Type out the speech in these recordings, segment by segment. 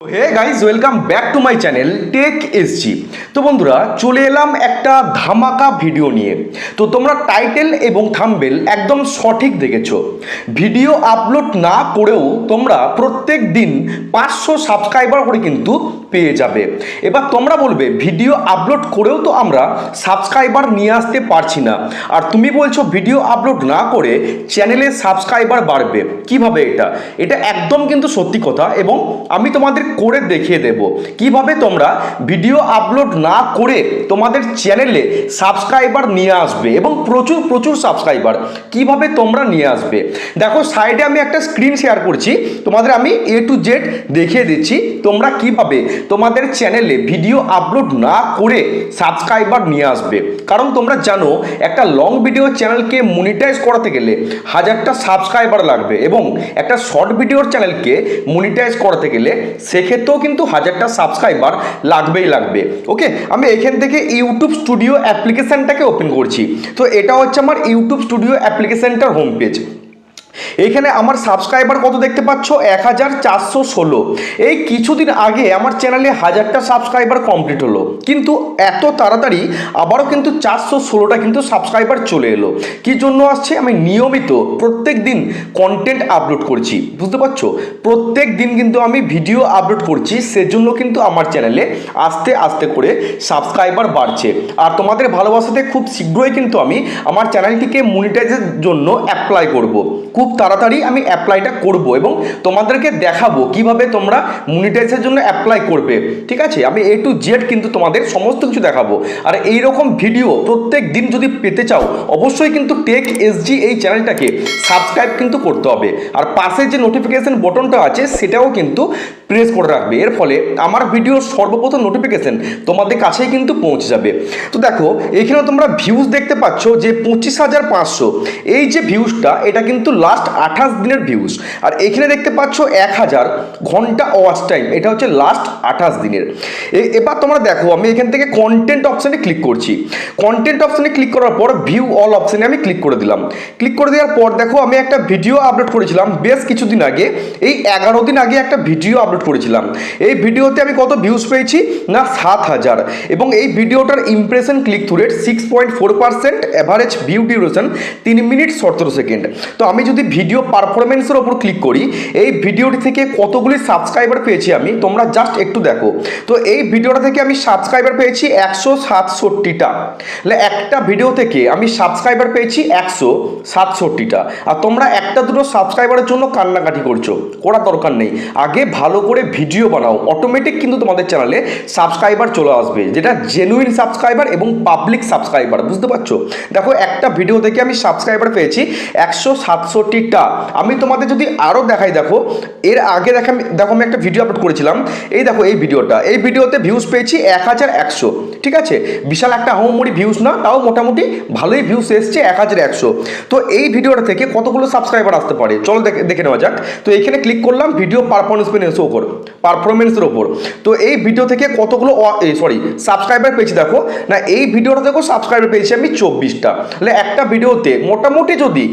Hey guys welcome back to my channel tech SG. তো বন্ধুরা চলে এলাম একটা ধামাকা ভিডিও নিয়ে। তো তোমরা টাইটেল এবং থাম্বনেল একদম সঠিক দেখেছো। ভিডিও আপলোড না করেও তোমরা প্রত্যেক দিন 500 সাবস্ক্রাইবার করে কিন্তু পেয়ে যাবে। এবার তোমরা বলবে ভিডিও আপলোড করেও তো আমরা সাবস্ক্রাইবার নিয়ে আসতে পারছি না, আর তুমি বলছো ভিডিও আপলোড না করে চ্যানেলে সাবস্ক্রাইবার বাড়বে কিভাবে? এটা একদম কিন্তু সত্যি কথা, এবং আমি তোমাদের করে দেখিয়ে দেব কিভাবে তোমরা ভিডিও আপলোড না করে তোমাদের চ্যানেলে সাবস্ক্রাইবার নিয়ে আসবে, এবং প্রচুর প্রচুর সাবস্ক্রাইবার কিভাবে তোমরা নিয়ে আসবে। দেখো সাইডে আমি একটা স্ক্রিন শেয়ার করছি, তোমাদের আমি A to Z দেখিয়ে দিচ্ছি তোমরা কিভাবে তোমাদের চ্যানেলে ভিডিও আপলোড না করে সাবস্ক্রাইবার নিয়ে আসবে। কারণ তোমরা জানো একটা লং ভিডিও চ্যানেলকে মনিটাইজ করাতে গেলে 1000টা সাবস্ক্রাইবার লাগবে, এবং একটা শর্ট ভিডিওর চ্যানেলকে মনিটাইজ করাতে গেলে সেক্ষেত্রেও কিন্তু 1000টা সাবস্ক্রাইবার লাগবে। ওকে, আমি এখান থেকে ইউটিউব স্টুডিও অ্যাপ্লিকেশনটাকে ওপেন করছি। তো এটা হচ্ছে আমার ইউটিউব স্টুডিও অ্যাপ্লিকেশনটার হোম পেজ। এইখানে আমার সাবস্ক্রাইবার কত দেখতে পাচ্ছ? 1416। এই কিছুদিন আগে আমার চ্যানেলে 1000টা সাবস্ক্রাইবার কমপ্লিট হলো, কিন্তু এত তাড়াতাড়ি আবারও কিন্তু 416টা কিন্তু সাবস্ক্রাইবার চলে এলো। কি জন্য আসছে? আমি নিয়মিত প্রত্যেক দিন কন্টেন্ট আপলোড করছি, বুঝতে পারছো? প্রত্যেক দিন কিন্তু আমি ভিডিও আপলোড করছি, সেজন্য কিন্তু আমার চ্যানেলে আস্তে আস্তে করে সাবস্ক্রাইবার বাড়ছে। আর তোমাদের ভালোবাসাতে খুব শীঘ্রই কিন্তু আমি আমার চ্যানেলটিকে মনিটাইজের জন্য অ্যাপ্লাই করব। খুব তাড়াতাড়ি আমি অ্যাপ্লাইটা করব এবং তোমাদেরকে দেখাবো কিভাবে তোমরা মনিটাইজের জন্য অ্যাপ্লাই করবে। ঠিক আছে, আমি A to Z কিন্তু তোমাদের সমস্ত কিছু দেখাবো। আর এই রকম ভিডিও প্রত্যেক দিন যদি পেতে চাও অবশ্যই কিন্তু টেক এসজি এই চ্যানেলটাকে সাবস্ক্রাইব কিন্তু করতে হবে, আর পাশে যে নোটিফিকেশন বটনটা আছে সেটাও কিন্তু প্রেস করে রাখবে। এর ফলে আমার ভিডিওর সর্বপ্রথম নোটিফিকেশন তোমাদের কাছেই কিন্তু পৌঁছে যাবে। তো দেখো এখানে তোমরা ভিউজ দেখতে পাচ্ছ যে 25,500। এই যে ভিউজটা এটা কিন্তু লাস্ট 28 দিনের ভিউজ। আর এখানে দেখতে পাচ্ছ 1000 ঘন্টা ওয়াচ টাইম, এটা হচ্ছে লাস্ট 28 দিনের। এবার তোমরা দেখো আমি এখান থেকে কন্টেন্ট অপশানে ক্লিক করছি। কন্টেন্ট অপশানে ক্লিক করার পর ভিউ অল অপশানে আমি ক্লিক করে দিলাম। ক্লিক করে দেওয়ার পর দেখো আমি একটা ভিডিও আপলোড করেছিলাম বেশ কিছুদিন আগে, এই 11 দিন আগে একটা ভিডিও আপলোড করেছিলাম। এই ভিডিওতে আমি কত ভিউজ পেয়েছি না 7000, এবং এই ভিডিওটার impression click through rate 6.4%, average view duration 3 minute 17 second. তো আমি যদি ভিডিও পারফরমেন্সের ওপর ক্লিক করি এই ভিডিওটি থেকে কতগুলি সাবস্ক্রাইবার পেয়েছি আমি, তোমরা জাস্ট একটু দেখো। তো এই ভিডিওটা থেকে আমি সাবস্ক্রাইবার পেয়েছি 167টা। একটা ভিডিও থেকে আমি সাবস্ক্রাইবার পেয়েছি 167টা। আর তোমরা একটা দুটো সাবস্ক্রাইবারের জন্য কান্নাকাটি করছো, করার দরকার নেই। আগে ভালো করে ভিডিও বানাও, অটোমেটিক কিন্তু তোমাদের চ্যানেলে সাবস্ক্রাইবার চলে আসবে, যেটা জেনুইন সাবস্ক্রাইবার এবং পাবলিক সাবস্ক্রাইবার, বুঝতে পারছো? দেখো একটা ভিডিও থেকে আমি সাবস্ক্রাইবার পেয়েছি 167টা। আমি তোমাদের যদি আরও দেখাই, দেখো এর আগে দেখো আমি একটা ভিডিও আপলোড করেছিলাম, এই দেখো এই ভিডিওতে ভিউজ পেয়েছি 1100। ঠিক আছে, বিশাল একটা আহামরি ভিউজ না, তাও মোটামুটি ভালোই ভিউজ এসছে 1100। তো এই ভিডিওটা থেকে কতগুলো সাবস্ক্রাইবার আসতে পারে চলো দেখে নেওয়া যাক। তো এখানে ক্লিক করলাম ভিডিও পারফরমেন্সের ওপর। তো এই ভিডিও থেকে কতগুলো সাবস্ক্রাইবার পেয়েছি দেখো না, এই ভিডিওটা দেখো সাবস্ক্রাইবার পেয়েছি আমি 24টা। তাহলে একটা ভিডিওতে মোটামুটি যদি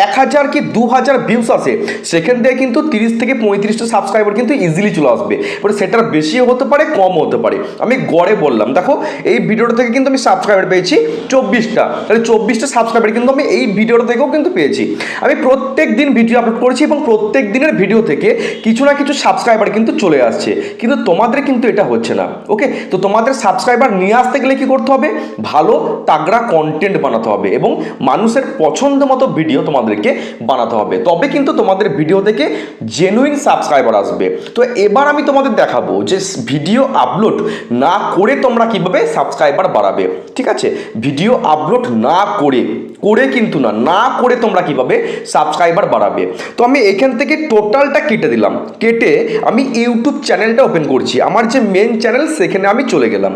1000 কি 2000 ভিউস আসে, সেখান থেকে কিন্তু 30 থেকে 35টা সাবস্ক্রাইবার কিন্তু ইজিলি চলে আসবে। এবারে সেটার বেশিও হতে পারে কমও হতে পারে, আমি গড়ে বললাম। দেখো এই ভিডিওটা থেকে কিন্তু আমি সাবস্ক্রাইবার পেয়েছি 24টা, তাহলে 24টা সাবস্ক্রাইবার কিন্তু আমি এই ভিডিওটা থেকেও কিন্তু পেয়েছি। আমি প্রত্যেক দিন ভিডিও আপলোড করছি এবং প্রত্যেক দিনের ভিডিও থেকে কিছু না কিছু সাবস্ক্রাইবার কিন্তু চলে আসছে, কিন্তু তোমাদের কিন্তু এটা হচ্ছে না। ওকে, তো তোমাদের সাবস্ক্রাইবার নিয়ে আসতে গেলে কি করতে হবে? ভালো তাগড়া কন্টেন্ট বানাতে হবে এবং মানুষের পছন্দ মতো ভিডিও তোমাদেরকে বানাতে হবে, তবে কিন্তু তোমাদের ভিডিও থেকে জেনুইন সাবস্ক্রাইবার আসবে। তো এবার আমি তোমাদের দেখাবো যে ভিডিও আপলোড না করে তোমরা কিভাবে সাবস্ক্রাইবার বাড়াবে। ঠিক আছে, ভিডিও আপলোড না করে কিন্তু না করে তোমরা কিভাবে সাবস্ক্রাইবার বাড়াবে। তো আমি এখান থেকে টোটালটা কেটে দিলাম, কেটে আমি ইউটিউব চ্যানেলটা ওপেন করছি, আমার যে মেন চ্যানেল সেখানে আমি চলে গেলাম।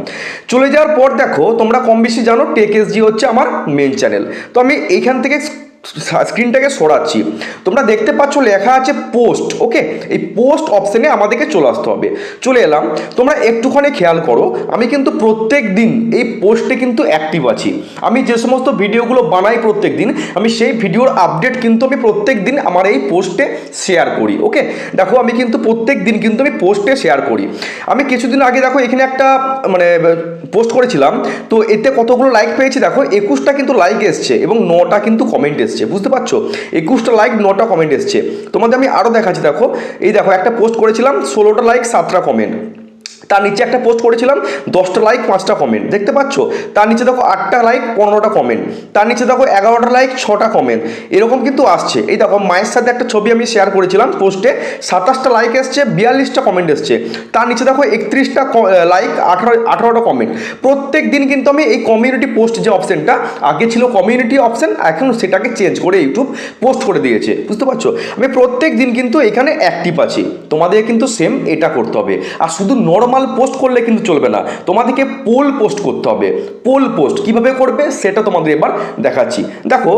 চলে যাওয়ার পর দেখো তোমরা কম বেশি জানো টেক এসজি হচ্ছে আমার মেন চ্যানেল। তো আমি এইখান থেকে স্ক্রিনটাকে সরাচ্ছি, তোমরা দেখতে পাচ্ছ লেখা আছে পোস্ট। ওকে, এই পোস্ট অপশানে আমাদেরকে চলে আসতে হবে। চলে এলাম। তোমরা একটুখানি খেয়াল করো, আমি কিন্তু প্রত্যেক দিন এই পোস্টে কিন্তু অ্যাক্টিভ আছি। আমি যে সমস্ত ভিডিওগুলো বানাই প্রত্যেক দিন, আমি সেই ভিডিওর আপডেট কিন্তু আমি প্রত্যেক দিন আমার এই পোস্টে শেয়ার করি। ওকে, দেখো আমি কিন্তু প্রত্যেক দিন কিন্তু আমি পোস্টে শেয়ার করি। আমি কিছুদিন আগে দেখো এখানে একটা মানে পোস্ট করেছিলাম, তো এতে কতগুলো লাইক পেয়েছি দেখো, 21টা কিন্তু লাইক এসছে এবং 9টা কিন্তু কমেন্ট এসছে। বুঝতে পারছো, 21টা লাইক 9টা কমেন্ট এসছে। তোমাদের আমি আরও দেখাচ্ছি, দেখো এই দেখো একটা পোস্ট করেছিলাম, 16টা লাইক 7টা কমেন্ট। তার নিচে একটা পোস্ট করেছিলাম, 10টা লাইক 5টা কমেন্ট। দেখতে পাচ্ছ, তার নিচে দেখো 8টা লাইক 15টা কমেন্ট। তার নিচে দেখো 11টা লাইক 6টা কমেন্ট। এরকম কিন্তু আসছে। এই দেখো মায়ের সাথে একটা ছবি আমি শেয়ার করেছিলাম পোস্টে, 27টা লাইক এসছে, 42টা কমেন্ট এসছে। তার নিচে দেখো 31টা লাইক, 18টা কমেন্ট। প্রত্যেক দিন কিন্তু আমি এই কমিউনিটি পোস্ট যে অপশানটা, আগে ছিল কমিউনিটি অপশান, এখন সেটাকে চেঞ্জ করে ইউটিউব পোস্ট করে দিয়েছে। বুঝতে পারছো, আমি প্রত্যেক দিন কিন্তু এখানে অ্যাক্টিভ আছি। তোমাদের কিন্তু সেম এটা করতে হবে। আর শুধু নর্মাল পোস্ট করলে কিন্তু চলবে না, তোমাদেরকে পোল পোস্ট করতে হবে। পোল পোস্ট কিভাবে করবে সেটা তোমাদের এবার দেখাচ্ছি। দেখো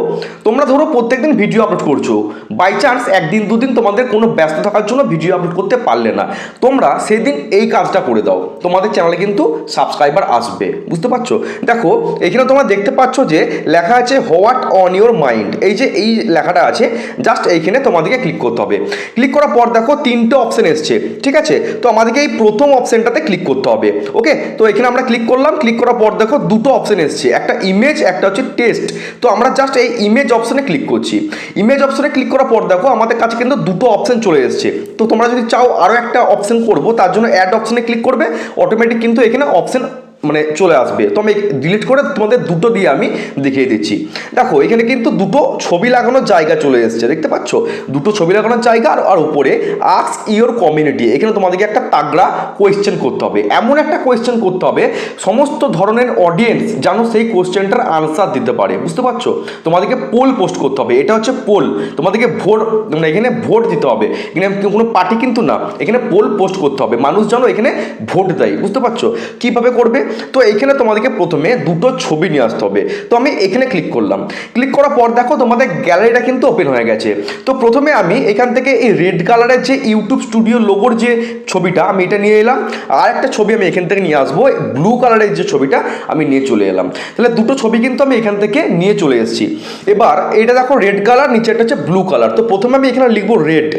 তোমরা ধরো প্রত্যেকদিন ভিডিও আপলোড করছো, বাই চান্স একদিন দুদিন তোমাদের কোনো ব্যস্ত থাকার জন্য ভিডিও আপলোড করতে পারলে না, তোমরা সেদিন এই কাজটা করে দাও, তোমাদের চ্যানেলে কিন্তু সাবস্ক্রাইবার আসবে। বুঝতে পারছো, দেখো এখানে তোমরা দেখতে পাচ্ছ যে লেখা আছে হোয়াট অন ইউর মাইন্ড। এই যে এই লেখাটা আছে, জাস্ট এইখানে তোমাদেরকে ক্লিক করতে হবে। ক্লিক করার পর দেখো 3টে অপশন এসছে, ঠিক আছে। তো আমাদেরকে এই প্রথম অপশনটাতে ক্লিক করতে হবে। ওকে, তো এখানে আমরা ক্লিক করলাম। ক্লিক করার পর দেখো দুটো অপশন এসছে, একটা ইমেজ, একটা হচ্ছে টেক্সট। তো আমরা জাস্ট এই ইমেজ অপশনে ক্লিক করছি। ইমেজ অপশনে ক্লিক করার পর দেখো আমাদের কাছে কিন্তু দুটো অপশন চলে এসছে। তো তোমরা যদি চাও আরও একটা অপশন করবো, তার জন্য অ্যাড অপশনে ক্লিক করবে, অটোমেটিক কিন্তু এখানে অপশন মানে চলে আসবে। তো আমি ডিলিট করে তোমাদের দুটো দিয়ে আমি দেখিয়ে দিচ্ছি। দেখো এখানে কিন্তু দুটো ছবি লাগানোর জায়গা চলে এসছে, দেখতে পাচ্ছ, দুটো ছবি লাগানোর জায়গা। আর উপরে আস্ক ইওর কমিউনিটি, এখানে তোমাদেরকে একটা তাগড়া কোয়েশ্চেন করতে হবে। এমন একটা কোয়েশ্চেন করতে হবে সমস্ত ধরনের অডিয়েন্স যেন সেই কোয়েশ্চেনটার আনসার দিতে পারে। বুঝতে পারছো, তোমাদেরকে পোল পোস্ট করতে হবে। এটা হচ্ছে পোল, তোমাদেরকে ভোট মানে এখানে ভোট দিতে হবে। এখানে কোনো পার্টি কিন্তু না, এখানে পোল পোস্ট করতে হবে, মানুষ যেন এখানে ভোট দেয়। বুঝতে পারছো কীভাবে করবে? তো এখানে তোমাদেরকে প্রথমে দুটো ছবি নিয়ে আসতে হবে। তো আমি এখানে ক্লিক করলাম। ক্লিক করার পর দেখো তোমাদের গ্যালারিটা কিন্তু ওপেন হয়ে গেছে। তো প্রথমে আমি এখান থেকে এই রেড কালারের যে ইউটিউব স্টুডিও লোগোর যে ছবিটা, আমি এটা নিয়ে এলাম। আর একটা ছবি আমি এখান থেকে নিয়ে আসবো, ব্লু কালারের যে ছবিটা আমি নিয়ে চলে এলাম। তাহলে দুটো ছবি কিন্তু আমি এখান থেকে নিয়ে চলে এসেছি। এবার এটা দেখো রেড কালার, নিচে একটা হচ্ছে ব্লু কালার। তো প্রথমে আমি এখানে লিখবো রেড,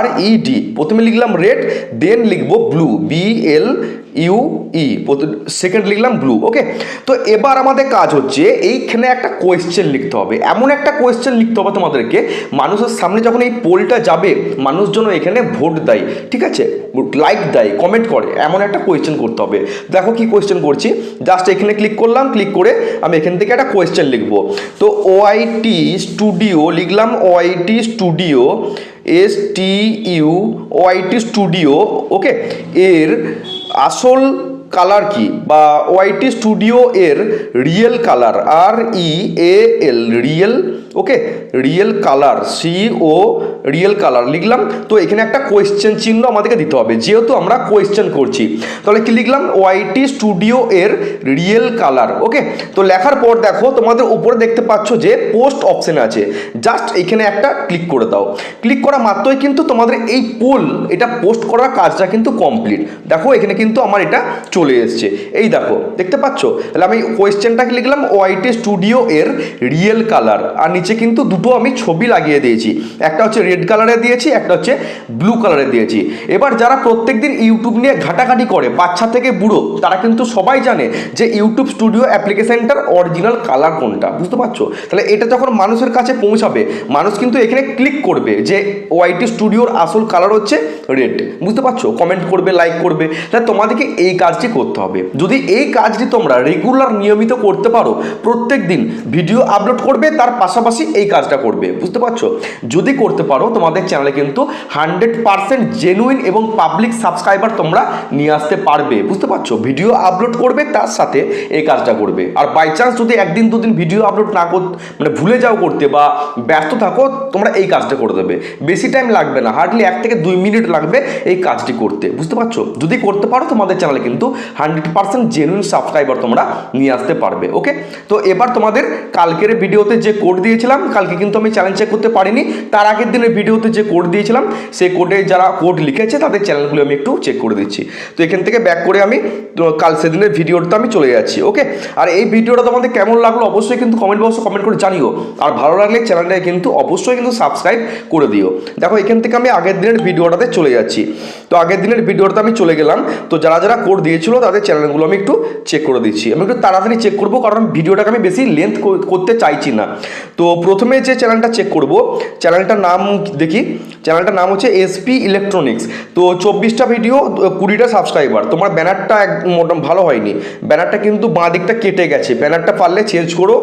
RED, প্রথমে লিখলাম রেড, দেন লিখবো ব্লু, BLUE, সেকেন্ড লিখলাম ব্লু। ওকে, তো এবার আমাদের কাজ হচ্ছে এইখানে একটা কোয়েশ্চেন লিখতে হবে। এমন একটা কোয়েশ্চেন লিখতে হবে তোমাদেরকে, মানুষের সামনে যখন এই পোলটা যাবে, মানুষ যেন এখানে ভোট দেয়, ঠিক আছে, লাইক দেয়, কমেন্ট করে, এমন একটা কোয়েশ্চেন করতে হবে। দেখো কি কোয়েশ্চেন করছি, জাস্ট এখানে ক্লিক করলাম। ক্লিক করে আমি এখান থেকে একটা কোয়েশ্চেন লিখবো। তো OIT স্টুডিও লিখলাম, OIT studio, STUDIO studio, okay, এর আসল কালার কি, বা OIT স্টুডিও এর real colour, REAL, real, okay, real colour, CO real colour লিখলাম। তো এখানে একটা কোয়েশ্চেন চিহ্ন আমাদেরকে দিতে হবে, যেহেতু আমরা কোয়েশ্চেন করছি। তাহলে কি লিখলাম, OIT স্টুডিও এর রিয়েল কালার। ওকে, তো লেখার পর দেখো তোমাদের উপরে দেখতে পাচ্ছ যে পোস্ট অপশন আছে, জাস্ট এখানে একটা ক্লিক করে দাও। ক্লিক করা মাত্রই কিন্তু তোমাদের এই পোল, এটা পোস্ট করার কাজটা কিন্তু কমপ্লিট। দেখো এখানে কিন্তু আমার এটা চলে এসছে, এই দেখো দেখতে পাচ্ছ। তাহলে আমি কোয়েশ্চেনটাকে লিখলাম OIT স্টুডিও এর রিয়েল কালার, আর নিচে কিন্তু দুটো আমি ছবি লাগিয়ে দিয়েছি, একটা হচ্ছে রেড কালারে দিয়েছি, একটা হচ্ছে ব্লু কালারে দিয়েছি। এবার যারা প্রত্যেকদিন ইউটিউব নিয়ে ঘাটাঘাটি করে, বাচ্চা থেকে বুড়ো, তারা কিন্তু সবাই জানে যে ইউটিউব স্টুডিও অ্যাপ্লিকেশনটার অরিজিনাল কালার কোনটা। বুঝতে পারছো, তাহলে এটা যখন মানুষের কাছে পৌঁছাবে, মানুষ কিন্তু এখানে ক্লিক করবে যে OIT স্টুডিওর আসল কালার হচ্ছে রেড। বুঝতে পারছো, কমেন্ট করবে, লাইক করবে। তাহলে তোমাদেরকে এই কাজটি করতে হবে। যদি এই কাজটি তোমরা রেগুলার নিয়মিত করতে পারো, প্রত্যেক দিন ভিডিও আপলোড করবে, তার পাশাপাশি এই কাজটা করবে। বুঝতে পারছো, যদি করতে পারো তোমাদের চ্যানেলে কিন্তু 100% জেনুইন এবং পাবলিক সাবস্ক্রাইবার তোমরা নিয়ে আসতে পারবে। বুঝতে পারছো, ভিডিও আপলোড করবে, তার সাথে এই কাজটা করবে। আর বাই চান্স যদি একদিন দুদিন ভিডিও আপলোড না করতে, মানে ভুলে যাও করতে বা ব্যস্ত থাকো, তোমরা এই কাজটা করে দেবে। বেশি টাইম লাগবে না, হার্ডলি 1 থেকে 2 মিনিট লাগবে এই কাজটি করতে। বুঝতে পারছো, যদি করতে পারো তোমাদের চ্যানেলে কিন্তু 100% জেনুইন সাবস্ক্রাইবার তোমরা নিয়ে আসতে পারবে। ওকে, তো এবার তোমাদের কালকের ভিডিওতে যে কোড দিয়েছি দিয়েছিলাম, কালকে কিন্তু আমি চ্যালেঞ্জ চেক করতে পারিনি। তার আগের দিনের ভিডিওতে যে কোড দিয়েছিলাম সেই কোডে যারা কোড লিখেছে তাদের চ্যানেলগুলো আমি একটু চেক করে দিচ্ছি। তো এখান থেকে ব্যাক করে আমি কাল সেদিনের ভিডিওটা আমি চলে যাচ্ছি। ওকে, আর এই ভিডিওটা তোমাদের কেমন লাগলো অবশ্যই কিন্তু কমেন্ট বক্সে কমেন্ট করে জানিও। আর ভালো লাগলে চ্যানেলটাকে কিন্তু অবশ্যই কিন্তু সাবস্ক্রাইব করে দিও। দেখো এখান থেকে আমি আগের দিনের ভিডিওটাতে চলে যাচ্ছি। তো আগের দিনের ভিডিওটাতে আমি চলে গেলাম। তো যারা যারা কোড দিয়েছিল তাদের চ্যানেলগুলো আমি একটু চেক করে দিচ্ছি। আমি একটু তাড়াতাড়ি চেক করবো, কারণ ভিডিওটাকে আমি বেশি লেন্থ করতে চাইছি না। তো প্রথমে যে চ্যানেলটা চেক করব, চ্যানেলটার নাম দেখি। চ্যানেলটার নাম হচ্ছে এসপি ইলেকট্রনিক্স। তো 24টা ভিডিও, 20টা সাবস্ক্রাইবার। তোমার ব্যানারটা ভালো হয়নি, ব্যানারটা কিন্তু বাঁ দিকটা কেটে গেছে, ব্যানারটা পারলে চেঞ্জ করো।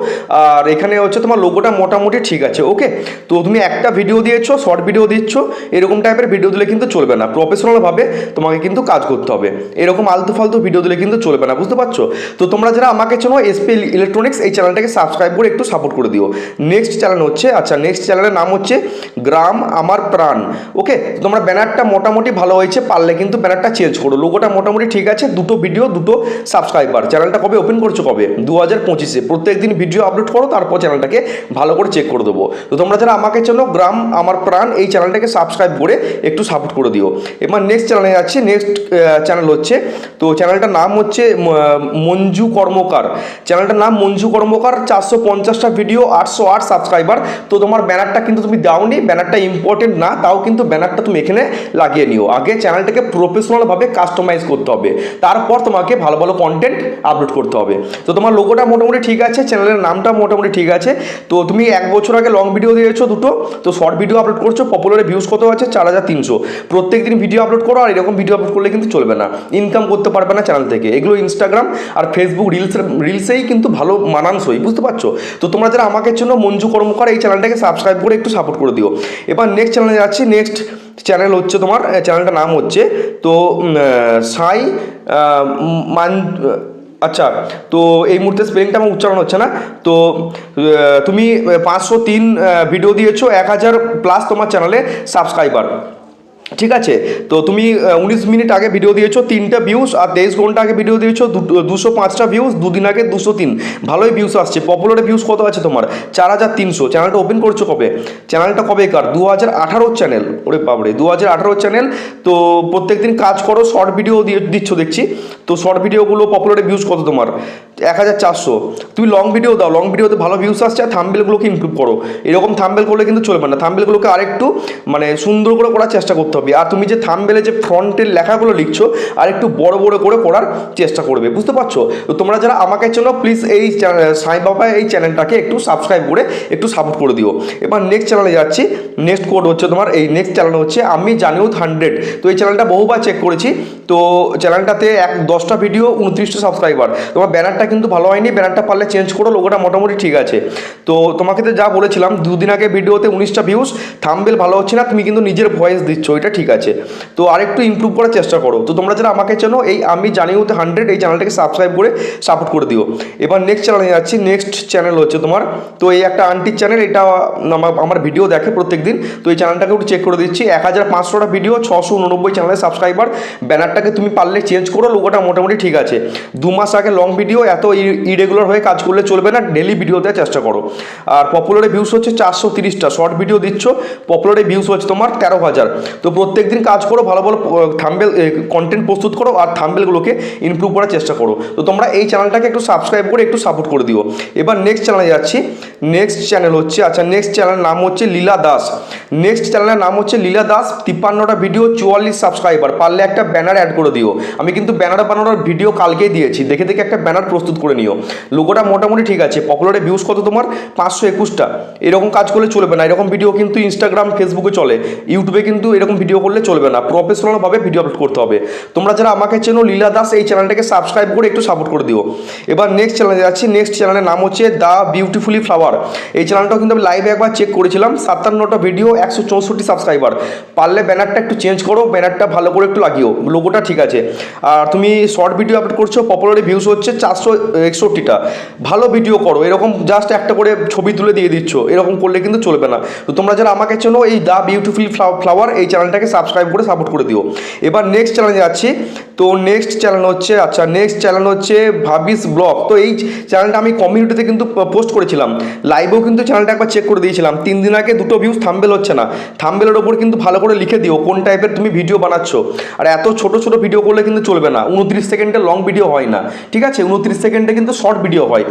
আর এখানে হচ্ছে তোমার লোগোটা মোটামুটি ঠিক আছে। ওকে, তো তুমি একটা ভিডিও দিয়েছো, শর্ট ভিডিও দিচ্ছ, এরকম টাইপের ভিডিও দিলে কিন্তু চলবে না। প্রফেশনালভাবে তোমাকে কিন্তু কাজ করতে হবে, এরকম আলতু ফালতু ভিডিও দিলে কিন্তু চলবে না, বুঝতে পারছো? তো তোমরা যারা আমাকে চেনো এসপি ইলেকট্রনিক্স, এই চ্যানেলটাকে সাবস্ক্রাইব করে একটু সাপোর্ট করে দিও। নেক্সট চ্যানেল হচ্ছে, আচ্ছা নেক্সট চ্যানেলের নাম হচ্ছে গ্রাম আমার প্রাণ। ওকে, তোমরা ব্যানারটা মোটামুটি ভালো হয়েছে, পারলে কিন্তু ব্যানারটা চেঞ্জ করো। লোগোটা মোটামুটি ঠিক আছে, 2টো ভিডিও 2টো সাবস্ক্রাইবার। চ্যানেলটা কবে ওপেন করছো? কবে? 2025-এ। প্রত্যেকদিন ভিডিও আপলোড করো, তারপর চ্যানেলটাকে ভালো করে চেক করে দেবো। তো তোমরা যারা আমাকে চেনো গ্রাম আমার প্রাণ, এই চ্যানেলটাকে সাবস্ক্রাইব করে একটু সাপোর্ট করে দিও। এবার নেক্সট চ্যানেলে যাচ্ছি। নেক্সট চ্যানেল হচ্ছে, তো চ্যানেলটার নাম হচ্ছে মঞ্জু কর্মকার। চ্যানেলটার নাম মঞ্জু কর্মকার, 450টা ভিডিও, 808 সাবস্ক্রাইবার। তো তোমার ব্যানারটা কিন্তু তুমি দাওনি, ব্যানারটা ইম্পর্টেন্ট না, তাও কিন্তু ব্যানারটা তুমি এখানে লাগিয়ে নিও। আগে চ্যানেলটাকে প্রফেশনালভাবে কাস্টমাইজ করতে হবে, তারপর তোমাকে ভালো ভালো কন্টেন্ট আপলোড করতে হবে। তো তোমার লোগোটা মোটামুটি ঠিক আছে, চ্যানেলের নামটা মোটামুটি ঠিক আছে। তো তুমি 1 বছর আগে লং ভিডিও দিয়েছো 2টো, তো শর্ট ভিডিও আপলোড করছো। পপুলারে ভিউজ কত আছে? 4300। প্রত্যেক দিন ভিডিও আপলোড করো, আর এরকম ভিডিও আপলোড করলে কিন্তু চলবে না, ইনকাম করতে পারবে না চ্যানেল থেকে। এগুলো ইনস্টাগ্রাম আর ফেসবুক রিলসেই কিন্তু ভালো মানানসই, বুঝতে পারছো? তো তোমরা যারা আমাকে জন্য মঞ্জু কর্মকার, এই চ্যানেলটাকে সাবস্ক্রাইব করে একটু সাপোর্ট করে দিও। এবার নেক্সট চ্যানেলে যাচ্ছি। নেক্সট চ্যানেল হচ্ছে তোমার, চ্যানেলটার নাম হচ্ছে তো সাই মান, আচ্ছা তো এই মুহূর্তে স্পেলিংটা আমার উচ্চারণ হচ্ছে না। তো তুমি 503 ভিডিও দিয়েছো, 1000+ তোমার চ্যানেলে সাবস্ক্রাইবার, ঠিক আছে? তো তুমি 19 মিনিট আগে ভিডিও দিয়েছো, 3টা ভিউজ, আর 23 ঘন্টা আগে ভিডিও দিয়েছো, 205টা ভিউজ, 2 দিন আগে 203। ভালোই ভিউজ আসছে। পপুলারে ভিউজ কত আছে তোমার? 4300। চ্যানেলটা ওপেন করছো কবে? চ্যানেলটা কবেকার? 2018 চ্যানেল। ওরে বাবরে, 2018 চ্যানেল। তো প্রত্যেকদিন কাজ করো, শর্ট ভিডিও দিচ্ছ দেখছি। তো শর্ট ভিডিওগুলো পপুলারে ভিউজ কত তোমার? 1400। তুমি লং ভিডিও দাও, লং ভিডিওতে ভালো ভিউজ আসছে। আর থাম্বনেলগুলোকে ইমপ্রুভ করো। এরকম থাম্বনেল করলে কিন্তু চলবে না, থাম্বনেলগুলোকে আরেকটু মানে সুন্দর করে করার চেষ্টা করতে হবে। আর তুমি যে থাম্বনেলে যে ফ্রন্টের লেখাগুলো লিখছো, আর একটু বড় বড় করে করার চেষ্টা করবে, বুঝতে পারছো? তো তোমরা যারা আমাকে চেনো প্লিজ এই সাই বাবা এই চ্যানেলটাকে একটু সাবস্ক্রাইব করে একটু সাপোর্ট করে দিও। এবার নেক্সট চ্যানেলে যাচ্ছি। নেক্সট কোড হচ্ছে তোমার, এই নেক্সট চ্যানেল হচ্ছে আমি জানিউথ 100। তো এই চ্যানেলটা বহুবার চেক করেছি। তো চ্যানেলটাতে 10টা ভিডিও, 29টা সাবস্ক্রাইবার। তোমার ব্যানারটা কিন্তু ভালো হয়নি, ব্যানারটা পারলে চেঞ্জ করো। লোগোটা মোটামুটি ঠিক আছে। তো তোমাকে তো যা বলেছিলাম, 2 দিন আগে ভিডিওতে 19টা ভিউজ, থাম্বনেল ভালো হচ্ছে না, তুমি কিন্তু নিজের ভয়েস দিচ্ছ, এটা ঠিক আছে। তো আরেকটু ইমপ্রুভ করার চেষ্টা করো। তো তোমরা যারা আমাকে চেনো এই আমি জানিউথ 100 এই চ্যানেলটাকে সাবস্ক্রাইব করে সাপোর্ট করে দিও। এবার নেক্সট চ্যানেলে যাচ্ছি। নেক্সট চ্যানেল হচ্ছে তোমার, তো এই একটা আন্টির চ্যানেল, এটা আমার ভিডিও দেখে প্রত্যেক দিন। তো এই চ্যানেলটাকে একটু চেক করে দিচ্ছি। 1500টা ভিডিও, 689 চ্যানেলের সাবস্ক্রাইবার। ব্যানারটাকে তুমি পারলে চেঞ্জ করো, লোগোটা মোটামুটি ঠিক আছে। 2 মাস আগে লং ভিডিও, এত ইরেগুলার হয়ে কাজ করলে চলবে না, ডেলি ভিডিও দেওয়ার চেষ্টা করো। আর পপুলারে ভিউজ হচ্ছে 430টা, শর্ট ভিডিও দিচ্ছ, পপুলারে ভিউজ হচ্ছে তোমার 13,000। তো প্রত্যেক দিন কাজ করো, ভালো ভালো থাম্বনেল কন্টেন্ট প্রস্তুত করো, আর থাম্বনেলগুলোকে ইমপ্রুভ করার চেষ্টা করো। তো তোমরা এই চ্যানেলটাকে একটু সাবস্ক্রাইব করে একটু সাপোর্ট করে দিও। এবার নেক্সট চ্যানেলে যাচ্ছি। নেক্সট চ্যানেল হচ্ছে, আচ্ছা নেক্সট চ্যানেলের নাম হচ্ছে লীলা দাস। নেক্সট চ্যানেলের নাম হচ্ছে লীলা দাস, 53টা ভিডিও, 44 সাবস্ক্রাইবার। পারলে একটা ব্যানার অ্যাড করে দিও। আমি কিন্তু ব্যানার বানানোর ভিডিও কালকেই দিয়েছি, দেখে দেখে একটা ব্যানার প্রস্তুত করে নিও। লোগোটা মোটামুটি ঠিক আছে। পপুলারে ভিউজ কত তোমার? 521টা। এরকম কাজ করলে চলবে না, এরকম ভিডিও কিন্তু ইনস্টাগ্রাম ফেসবুকে চলে, ইউটিউবে কিন্তু এরকম ভিডিও করলে চলবে না, প্রফেশনালভাবে ভিডিও আপলোড করতে হবে। তোমরা যারা আমাকে চেনো লীলা দাস এই চ্যানেলটাকে সাবস্ক্রাইব করে একটু সাপোর্ট করে দিও। এবার নেক্সট চ্যানেলে যাচ্ছি। নেক্সট চ্যানেলের নাম হচ্ছে দ্য বিউটিফুলি ফ্লাওয়ার। এই চ্যানেলটাও কিন্তু আমি লাইভে একবার চেক করেছিলাম, 57টা ভিডিও, 164 সাবস্ক্রাইবার। পারলে ব্যানারটা একটু চেঞ্জ করো, ব্যানারটা ভালো করে একটু লাগিও, লোগোটা ঠিক আছে। আর তুমি শর্ট ভিডিও আপলোড করছো, পপুলারে ভিউজ হচ্ছে 461টা। ভালো ভিডিও করো, এরকম জাস্ট একটা করে ছবি তুলে দিয়ে দিচ্ছ, এরকম করলে কিন্তু চলবে না। তো তোমরা যারা আমাকে চেনো এই দ্য বিউটিফুল ফ্লাওয়ার এই চ্যানেলটাকে সাবস্ক্রাইব করে সাপোর্ট করে দিও। এবার নেক্সট চ্যানেলে যাচ্ছি। তো নেক্সট চ্যানেল হচ্ছে নেক্সট চ্যানেল হচ্ছে ভাবিস ব্লগ। তো এই চ্যানেলটা আমি কমিউনিটিতে কিন্তু পোস্ট করেছিলাম, লাইভেও কিন্তু চ্যানেলটা একবার চেক করে দিয়েছিলাম। 3 দিন আগে 2টো ভিউজ, থাম্বেল হচ্ছে না। থাম্বেলের ওপর কিন্তু ভালো করে লিখে দিও কোন টাইপের তুমি ভিডিও বানাচ্ছ। আর এত ছোট ছোট ভিডিও করলে কিন্তু চলবে না। 29 সেকেন্ডের লং ভিডিও হয় না, ঠিক আছে? 29 সেকেন্ডে কিন্তু শর্ট ভিডিও হয়।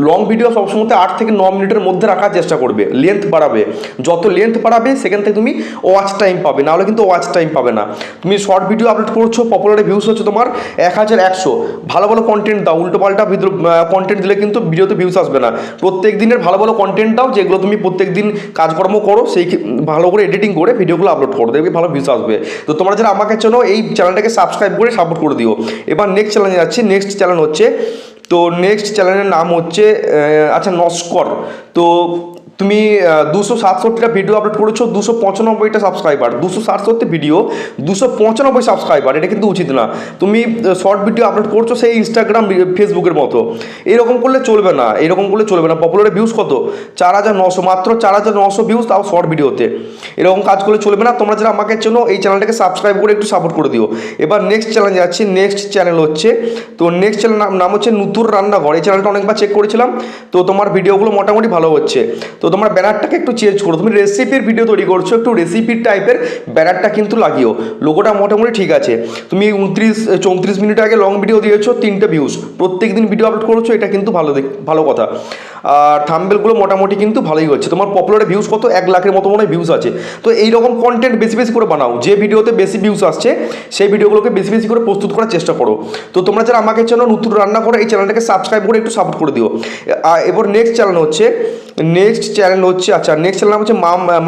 লং ভিডিও সবসময় 8 থেকে 9 মিনিটের মধ্যে রাখার চেষ্টা করবে। লেন্থ বাড়াবে, যত লেন্থ বাড়াবে সেখান থেকে তুমি ওয়াচ টাইম পাবে, নাহলে কিন্তু ওয়াচ টাইম পাবে না। তুমি শর্ট ভিডিও আপলোড করছো, পপুলার ভিউজ হচ্ছে তোমার 1100। ভালো ভালো কন্টেন্ট দাও, উল্টো পাল্টা কন্টেন্ট দিলে কিন্তু ভিডিওতে ভিউজ আসবে না। প্রত্যেক দিনের ভালো ভালো কন্টেন্ট দাও, যেগুলো তুমি প্রত্যেক দিন কাজকর্ম করো, সেই ভালো করে এডিটিং করে ভিডিওগুলো আপলোড করো, দেখবে ভালো ভিউজ আসবে। তো তোমরা যারা আমাকে চেনো এই চ্যানেলটাকে সাবস্ক্রাইব করে সাপোর্ট করে দিও। এবার নেক্সট চ্যানেলে যাচ্ছি। নেক্সট চ্যানেল হচ্ছে, তো নেক্সট চ্যানেলের নাম হচ্ছে নস্কর। তো তুমি 267টা ভিডিও আপলোড করেছো, 295টা সাবস্ক্রাইবার। 267 ভিডিও, 295 সাবস্ক্রাইবার, এটা কিন্তু উচিত না। তুমি শর্ট ভিডিও আপলোড করছো সেই ইনস্টাগ্রাম ফেসবুকের মতো, এরকম করলে চলবে না, এরকম করলে চলবে না। পপুলার ভিউজ কত? 4900, মাত্র 4900 ভিউজ, তাও শর্ট ভিডিওতে। এরকম কাজ করলে চলবে না। তোমরা যারা আমাকে চেনো এই চ্যানেলটাকে সাবস্ক্রাইব করে একটু সাপোর্ট করে দিও। এবার নেক্সট চ্যানেল যাচ্ছি। নেক্সট চ্যানেল হচ্ছে, তো নেক্সট চ্যানেল নাম হচ্ছে নতুন রান্নাঘর। এই চ্যানেলটা অনেকবার চেক করেছিলাম, তো তোমার ভিডিওগুলো মোটামুটি ভালো হচ্ছে। তো তোমার ব্যানারটাকে একটু চেঞ্জ করো, তুমি রেসিপির ভিডিও তৈরি করছো, একটু রেসিপির টাইপের ব্যানারটা কিন্তু লাগিও। লোগোটা মোটামুটি ঠিক আছে। তুমি 34 মিনিট আগে লং ভিডিও দিয়েছো, 3টে ভিউজ। প্রত্যেক দিন ভিডিও আপলোড করছো, এটা কিন্তু ভালো কথা। আর থাম্বেলগুলো মোটামুটি কিন্তু ভালোই হচ্ছে। তোমার পপুলার ভিউজ কত? 1 লাখের মতো মনে হয় ভিউজ আছে। তো এইরকম কন্টেন্ট বেশি বেশি করে বানাও, যে ভিডিওতে বেশি ভিউজ আসছে সেই ভিডিওগুলোকে বেশি বেশি করে প্রস্তুত করার চেষ্টা করো। তো তোমরা যারা আমাকে চেনো নতুন রান্না করে এই চ্যানেলটাকে সাবস্ক্রাইব করে একটু সাপোর্ট করে দিও। এবার নেক্সট চ্যানেল হচ্ছে, নেক্সট চ্যানেল নাম হচ্ছে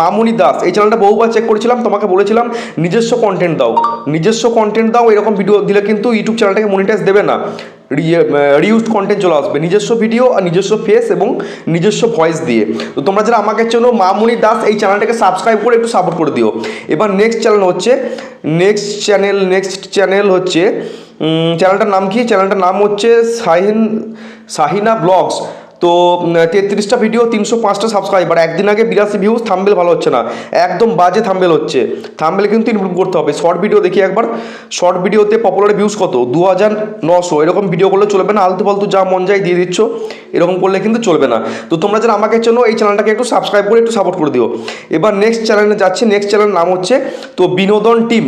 মামুনি দাস। এই চ্যানেলটা বহুবার চেক করেছিলাম, তোমাকে বলেছিলাম নিজস্ব কন্টেন্ট দাও। এরকম ভিডিও দিলে কিন্তু ইউটিউব চ্যানেলটাকে মনিটাইজ দেবে না, রিউজড কন্টেন্ট চলে আসবে, নিজস্ব ভিডিও আর নিজস্ব ফেস এবং নিজস্ব ভয়েস দিয়ে। তো তোমরা যারা আমাকে চেনো মামুনি দাস এই চ্যানেলটাকে সাবস্ক্রাইব করে একটু সাপোর্ট করে দিও। এবার নেক্সট চ্যানেল হচ্ছে চ্যানেলটার নাম কি? চ্যানেলটার নাম হচ্ছে শাহিনা ব্লগস। তো 33টা ভিডিও, 305টা সাবস্ক্রাইবার, একদিন আগে 82 ভিউজ। থাম্বেল ভালো হচ্ছে না, একদম বাজে থাম্বেল হচ্ছে। থাম্বেল কিন্তু ইমপ্রুভ করতে হবে। শর্ট ভিডিও দেখি একবার, শর্ট ভিডিওতে পপুলার ভিউজ কত? 2900। এরকম ভিডিও করলে চলবে না, আলতু ফালতু যা মন যায় দিয়ে দিচ্ছ, এরকম করলে কিন্তু চলবে না। তো তোমরা যারা আমাকে চেনো এই চ্যানেলটাকে একটু সাবস্ক্রাইব করে একটু সাপোর্ট করে দিও। এবার নেক্সট চ্যানেলে যাচ্ছি। নেক্সট চ্যানেলের নাম হচ্ছে তো বিনোদন টিম।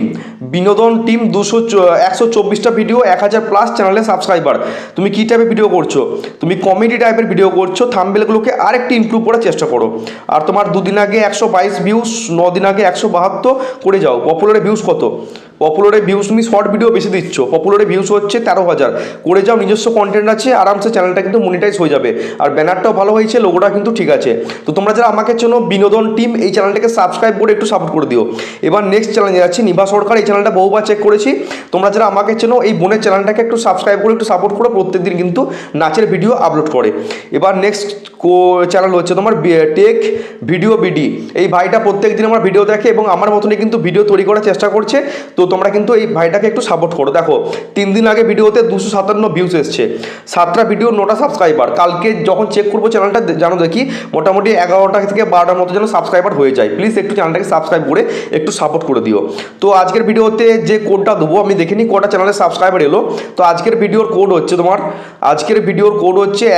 124টা ভিডিও, 1000+ চ্যানেলে সাবস্ক্রাইবার। তুমি কী টাইপের ভিডিও করছো? তুমি কমেডি টাইপের ভিডিও করছো। থাম্বেলগুলোকে আরেকটু ইমপ্রুভ করার চেষ্টা করো। আর তোমার 2 দিন আগে 122 ভিউজ, 9 দিন আগে 172 করে যাও। পপুলারে ভিউজ কত? পপুলারে ভিউজ তুমি শর্ট ভিডিও বেশি দিচ্ছ, পপুলারে ভিউজ হচ্ছে 13,000 করে যাও। নিজস্ব কন্টেন্ট আছে, আরামসে চ্যানেলটা কিন্তু মনিটাইজ হয়ে যাবে। আর ব্যানারটাও ভালো হয়েছে, লোগোটা কিন্তু ঠিক আছে। তো তোমরা যারা আমাকে চেনো বিনোদন টিম এই চ্যানেলটাকে সাবস্ক্রাইব করে একটু সাপোর্ট করে দিও। এবার নেক্সট চ্যানেলে যাচ্ছি নিভা সরকার। এই চ্যানেলটা বহুবার চেক করেছি, তোমরা যারা আমাকে চেনো এই বোনের চ্যানেলটাকে একটু সাবস্ক্রাইব করে একটু সাপোর্ট করো। প্রত্যেকদিন কিন্তু নাচের ভিডিও আপলোড করে। এবার নেক্সট চ্যানেল হচ্ছে তোমার টেক ভিডিও বিডি। এই ভাইটা প্রত্যেক দিন আমার ভিডিও দেখে এবং আমার মতনই কিন্তু ভিডিও তৈরি করার চেষ্টা করছে। তো তোমরা কিন্তু এই ভাইটাকে একটু সাপোর্ট করো। দেখো 3 দিন আগে ভিডিওতে 257 ভিউজ এসছে, 7টা ভিডিও, 9টা সাবস্ক্রাইবার। কালকে যখন চেক করবো চ্যানেলটা জানো দেখি মোটামুটি 11টা থেকে 12টার মতো যেন সাবস্ক্রাইবার হয়ে যায়। প্লিজ একটু চ্যানেলটাকে সাবস্ক্রাইব করে একটু সাপোর্ট করে দিও। তো আজকের ভিডিওতে যে কোডটা দেবো আমি দেখিনি কটা চ্যানেলে সাবস্ক্রাইবার এলো। তো আজকের ভিডিওর কোড হচ্ছে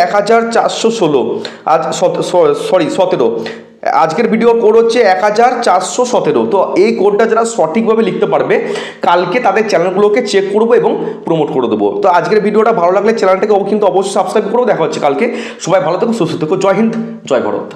1416। আজ 17। আজকের ভিডিওর কোড হচ্ছে 1417। তো এই কোডটা যারা সঠিকভাবে লিখতে পারবে কালকে তাদের চ্যানেলগুলোকে চেক করবো এবং প্রমোট করে দেবো। তো আজকের ভিডিওটা ভালো লাগলে চ্যানেলটাকে কিন্তু অবশ্যই সাবস্ক্রাইব করবো। দেখা হচ্ছে কালকে। সবাই ভালো থেকো, সুস্থ থেকো। জয় হিন্দ, জয় ভারত।